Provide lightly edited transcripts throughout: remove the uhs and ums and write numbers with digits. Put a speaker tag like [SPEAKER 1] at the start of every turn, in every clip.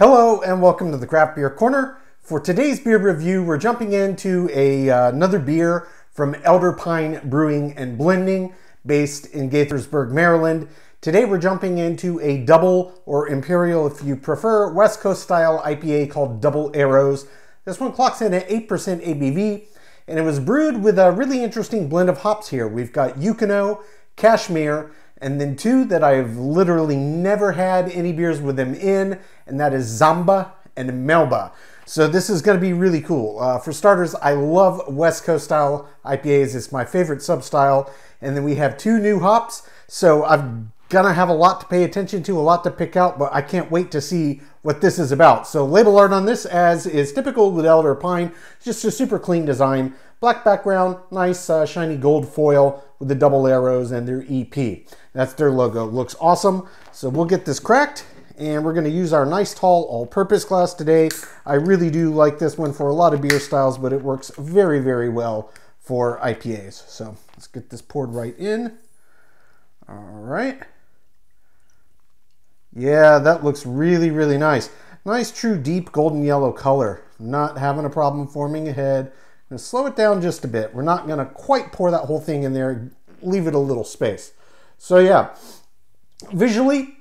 [SPEAKER 1] Hello and welcome to the Craft Beer Corner. For today's beer review, we're jumping into another beer from Elder Pine Brewing and Blending based in Gaithersburg, Maryland. Today we're jumping into a double or imperial, if you prefer, West Coast style IPA called Double Arrows. This one clocks in at 8% ABV and it was brewed with a really interesting blend of hops here. We've got Yukono, Cashmere, and then two that I've literally never had any beers with them in, and that is Zamba and Melba. So this is going to be really cool. For starters, I love West Coast style IPAs. It's my favorite sub-style. And then we have two new hops. So I'm going to have a lot to pay attention to, a lot to pick out, but I can't wait to see what this is about. So label art on this, as is typical with Elder Pine, just a super clean design. Black background, nice shiny gold foil with the double arrows and their EP. That's their logo. Looks awesome. So we'll get this cracked and we're going to use our nice tall all-purpose glass today. I really do like this one for a lot of beer styles, but it works very, very well for IPAs. So let's get this poured right in. All right. Yeah, that looks really, really nice. Nice, true, deep golden yellow color. Not having a problem forming a head. I'm going to slow it down just a bit. We're not going to quite pour that whole thing in there. Leave it a little space. So yeah, visually,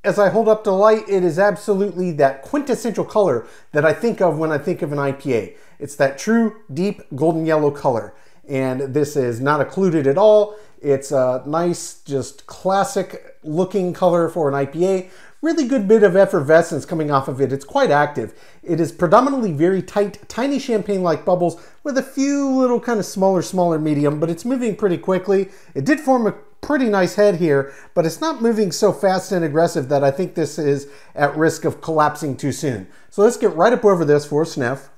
[SPEAKER 1] as I hold up to light, it is absolutely that quintessential color that I think of when I think of an IPA. It's that true, deep golden yellow color. And this is not occluded at all. It's a nice, just classic looking color for an IPA. Really good bit of effervescence coming off of it. It's quite active. It is predominantly very tight, tiny champagne-like bubbles with a few little kind of smaller medium, but it's moving pretty quickly. It did form a pretty nice head here, but it's not moving so fast and aggressive that I think this is at risk of collapsing too soon. So let's get right up over this for a sniff.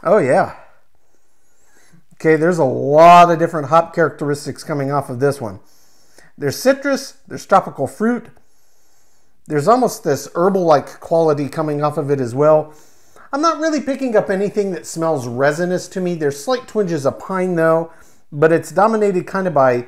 [SPEAKER 1] Oh yeah. Okay, there's a lot of different hop characteristics coming off of this one. There's citrus, there's tropical fruit, there's almost this herbal-like quality coming off of it as well. I'm not really picking up anything that smells resinous to me. There's slight twinges of pine though, but it's dominated kind of by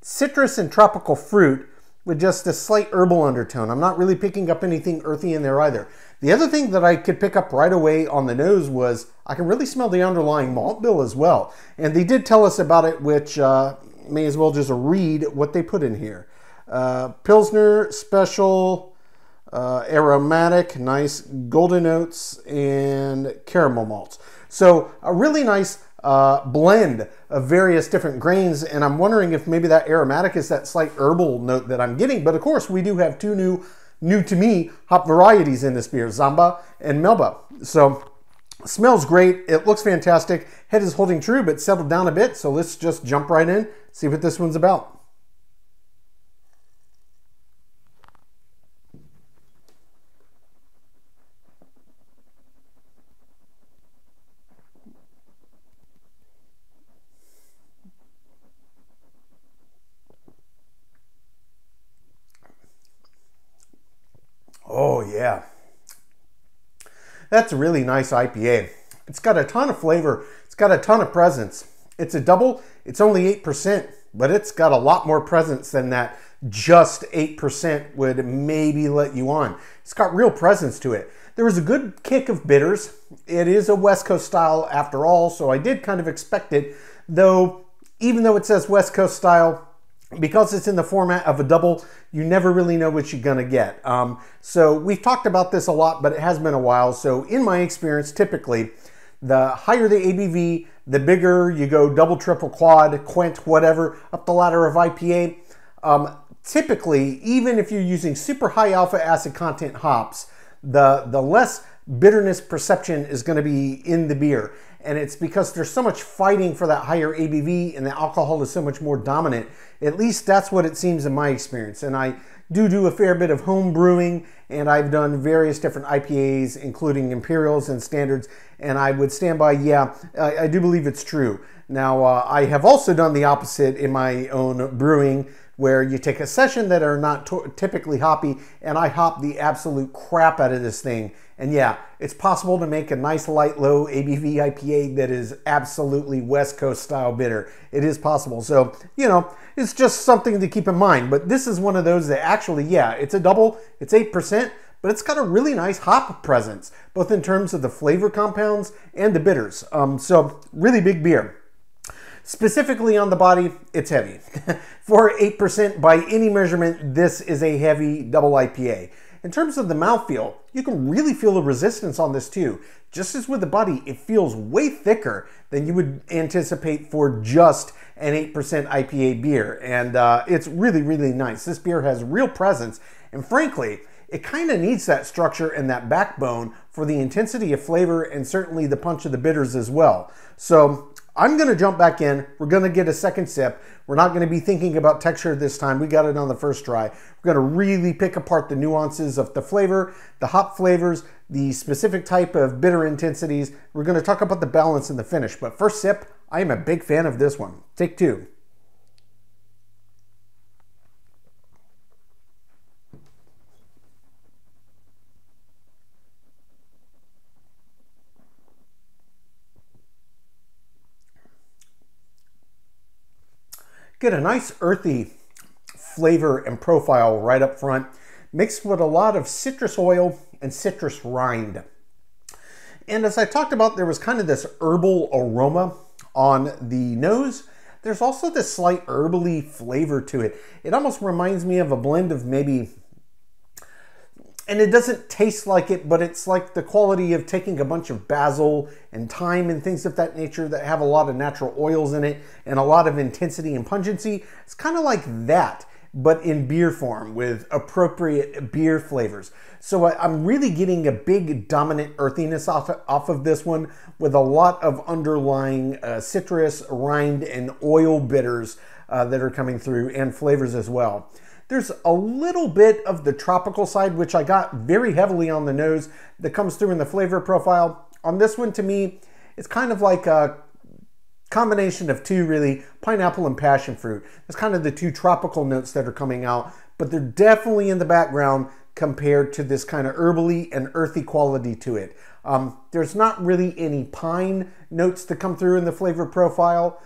[SPEAKER 1] citrus and tropical fruit with just a slight herbal undertone. I'm not really picking up anything earthy in there either. The other thing that I could pick up right away on the nose was I can really smell the underlying malt bill as well. And they did tell us about it, which may as well just read what they put in here. Pilsner, special, aromatic, nice golden oats, and caramel malts. So a really nice blend of various different grains, and I'm wondering if maybe that aromatic is that slight herbal note that I'm getting. But of course, we do have two new to me hop varieties in this beer, Zamba and Melba. So smells great. It looks fantastic. Head is holding true, but settled down a bit. So let's just jump right in, see what this one's about. Oh yeah, that's a really nice IPA. It's got a ton of flavor. It's got a ton of presence. It's a double. It's only 8%, but it's got a lot more presence than that just 8% would maybe let you on. It's got real presence to it. There was a good kick of bitters. It is a West Coast style after all, so I did kind of expect it, though even though it says West Coast style, because it's in the format of a double, you never really know what you're gonna get. So we've talked about this a lot, but it has been a while. So in my experience, typically, the higher the ABV, the bigger you go double, triple, quad, quint, whatever, up the ladder of IPA. Typically, even if you're using super high alpha acid content hops, the less bitterness perception is gonna be in the beer. And it's because there's so much fighting for that higher ABV and the alcohol is so much more dominant. At least that's what it seems in my experience. And I do a fair bit of home brewing, and I've done various different IPAs, including Imperials and Standards, and I would stand by, yeah, I do believe it's true. Now, I have also done the opposite in my own brewing, where you take a session that are not typically hoppy, and I hop the absolute crap out of this thing. And yeah, it's possible to make a nice light, low ABV IPA that is absolutely West Coast style bitter. It is possible. So, you know, it's just something to keep in mind. But this is one of those that actually, yeah, it's a double, it's 8%, but it's got a really nice hop presence, both in terms of the flavor compounds and the bitters. So really big beer. Specifically on the body, it's heavy. For 8% by any measurement, this is a heavy double IPA. In terms of the mouthfeel, you can really feel the resistance on this too. Just as with the body, it feels way thicker than you would anticipate for just an 8% IPA beer. And it's really, really nice. This beer has real presence. And frankly, it kind of needs that structure and that backbone for the intensity of flavor and certainly the punch of the bitters as well. So I'm going to jump back in. We're going to get a second sip. We're not going to be thinking about texture this time. We got it on the first try. We're going to really pick apart the nuances of the flavor, the hop flavors, the specific type of bitter intensities. We're going to talk about the balance in the finish. But first sip, I am a big fan of this one. Take two. Get a nice earthy flavor and profile right up front, mixed with a lot of citrus oil and citrus rind. And as I talked about, there was kind of this herbal aroma on the nose. There's also this slight herbally flavor to it. It almost reminds me of a blend of maybe, and it doesn't taste like it, but it's like the quality of taking a bunch of basil and thyme and things of that nature that have a lot of natural oils in it and a lot of intensity and pungency. It's kind of like that, but in beer form with appropriate beer flavors. So I'm really getting a big dominant earthiness off of this one with a lot of underlying citrus, rind, and oil bitters that are coming through and flavors as well. There's a little bit of the tropical side, which I got very heavily on the nose, that comes through in the flavor profile. On this one, to me, it's kind of like a combination of two, really, pineapple and passion fruit. It's kind of the two tropical notes that are coming out, but they're definitely in the background compared to this kind of herbally and earthy quality to it. There's not really any pine notes to come through in the flavor profile,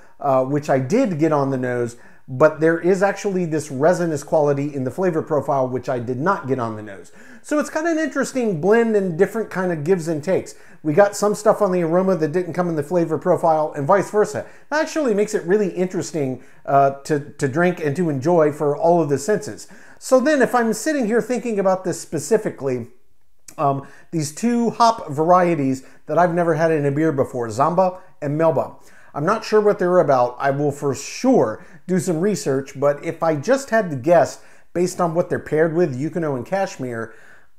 [SPEAKER 1] which I did get on the nose, but there is actually this resinous quality in the flavor profile, which I did not get on the nose. So it's kind of an interesting blend and different kind of gives and takes. We got some stuff on the aroma that didn't come in the flavor profile and vice versa. That actually makes it really interesting to drink and to enjoy for all of the senses. So then if I'm sitting here thinking about this specifically, these two hop varieties that I've never had in a beer before, Zamba and Melba. I'm not sure what they're about. I will for sure do some research, but if I just had to guess based on what they're paired with, Yukino and Cashmere,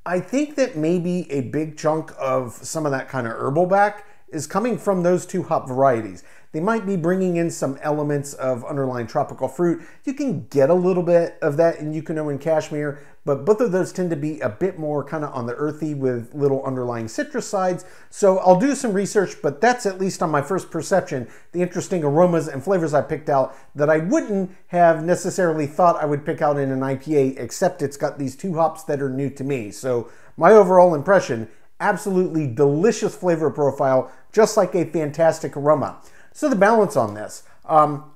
[SPEAKER 1] I think that maybe a big chunk of some of that kind of herbal back is coming from those two hop varieties. They might be bringing in some elements of underlying tropical fruit. You can get a little bit of that in Yukino and Cashmere, but both of those tend to be a bit more kind of on the earthy with little underlying citrus sides. So I'll do some research, but that's at least on my first perception, the interesting aromas and flavors I picked out that I wouldn't have necessarily thought I would pick out in an IPA, except it's got these two hops that are new to me. So my overall impression, absolutely delicious flavor profile, just like a fantastic aroma. So the balance on this,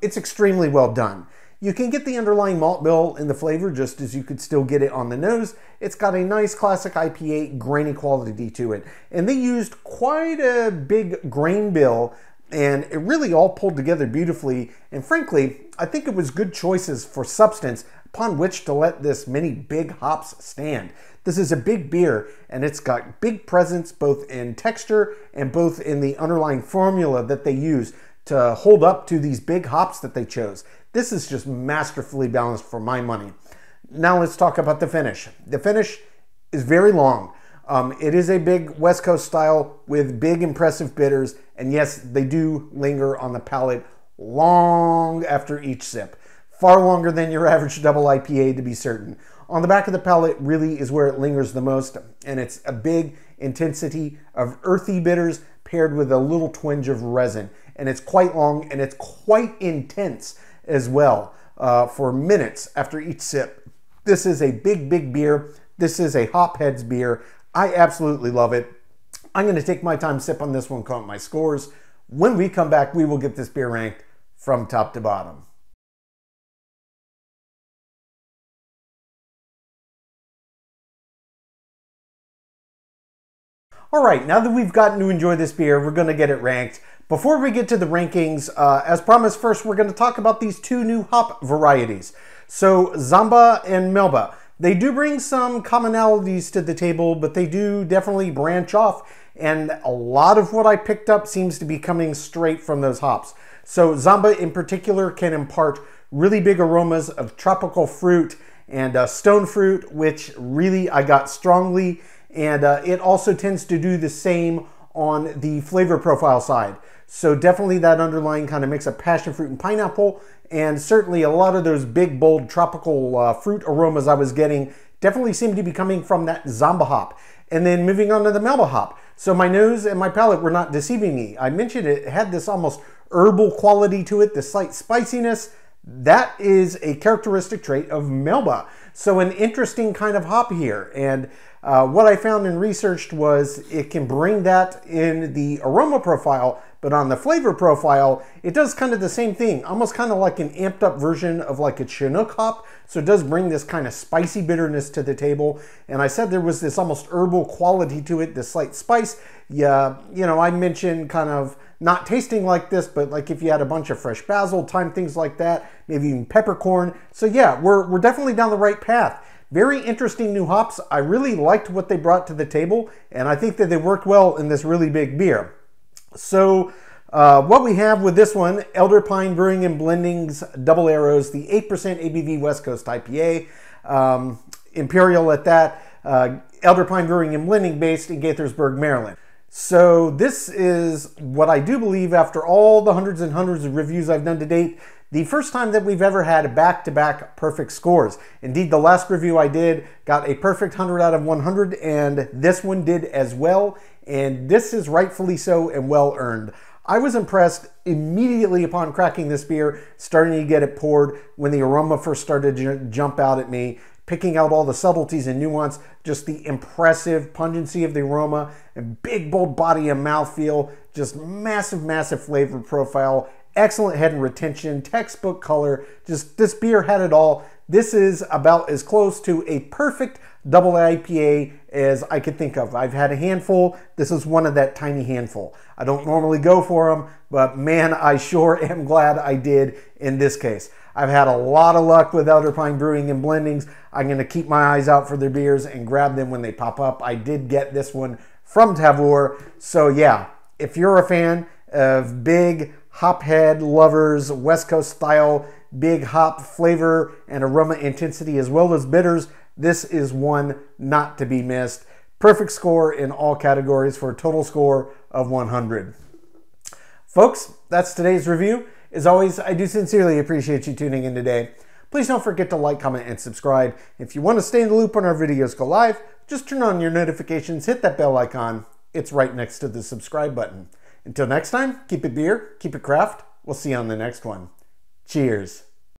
[SPEAKER 1] it's extremely well done. You can get the underlying malt bill in the flavor just as you could still get it on the nose. It's got a nice classic IPA grainy quality to it. And they used quite a big grain bill and it really all pulled together beautifully. And frankly, I think it was good choices for substance upon which to let this many big hops stand. This is a big beer and it's got big presence both in texture and both in the underlying formula that they use to hold up to these big hops that they chose. This is just masterfully balanced for my money. Now let's talk about the finish. The finish is very long. It is a big West Coast style with big impressive bitters, and yes, they do linger on the palate long after each sip. Far longer than your average double IPA, to be certain. On the back of the palate really is where it lingers the most, and it's a big intensity of earthy bitters paired with a little twinge of resin. And it's quite long and it's quite intense as well for minutes after each sip. This is a big, big beer. This is a Hopheads beer. I absolutely love it. I'm going to take my time, sip on this one, count my scores. When we come back, we will get this beer ranked from top to bottom. All right, now that we've gotten to enjoy this beer, we're going to get it ranked. Before we get to the rankings, as promised, first we're going to talk about these two new hop varieties. So Zamba and Melba. They do bring some commonalities to the table, but they do definitely branch off. And a lot of what I picked up seems to be coming straight from those hops. So Zamba in particular can impart really big aromas of tropical fruit and stone fruit, which really I got strongly. And it also tends to do the same on the flavor profile side. So definitely that underlying kind of mix of passion fruit and pineapple, and certainly a lot of those big, bold tropical fruit aromas I was getting definitely seemed to be coming from that Zamba hop. And then moving on to the Melba hop. So my nose and my palate were not deceiving me. I mentioned it had this almost herbal quality to it, the slight spiciness. That is a characteristic trait of Melba. So an interesting kind of hop here. And what I found and researched was it can bring that in the aroma profile, but on the flavor profile, it does kind of the same thing, almost kind of like an amped up version of like a Chinook hop. So it does bring this kind of spicy bitterness to the table. And I said there was this almost herbal quality to it, this slight spice. Yeah, you know, I mentioned kind of not tasting like this, but like if you had a bunch of fresh basil, thyme, things like that, maybe even peppercorn. So yeah, we're definitely down the right path. Very interesting new hops. I really liked what they brought to the table, and I think that they worked well in this really big beer. So what we have with this one, Elder Pine Brewing and Blending's Double Arrows, the 8% ABV West Coast IPA, Imperial at that, Elder Pine Brewing and Blending based in Gaithersburg, Maryland. So this is what I do believe, after all the hundreds and hundreds of reviews I've done to date, the first time that we've ever had back-to-back perfect scores. Indeed, the last review I did got a perfect 100 out of 100, and this one did as well, and this is rightfully so and well earned. I was impressed immediately upon cracking this beer, starting to get it poured, when the aroma first started to jump out at me, picking out all the subtleties and nuance, just the impressive pungency of the aroma, a big, bold body and mouthfeel, just massive, massive flavor profile, excellent head and retention, textbook color. Just this beer had it all. This is about as close to a perfect double IPA as I could think of. I've had a handful. This is one of that tiny handful. I don't normally go for them, but man, I sure am glad I did in this case. I've had a lot of luck with Elder Pine Brewing and Blendings. I'm going to keep my eyes out for their beers and grab them when they pop up. I did get this one from Tavour. So yeah, if you're a fan of big hophead lovers, West Coast style, big hop flavor and aroma intensity as well as bitters, this is one not to be missed. Perfect score in all categories for a total score of 100. Folks, that's today's review. As always, I do sincerely appreciate you tuning in today. Please don't forget to like, comment, and subscribe. If you want to stay in the loop when our videos go live, just turn on your notifications, hit that bell icon. It's right next to the subscribe button. Until next time, keep it beer, keep it craft. We'll see you on the next one. Cheers.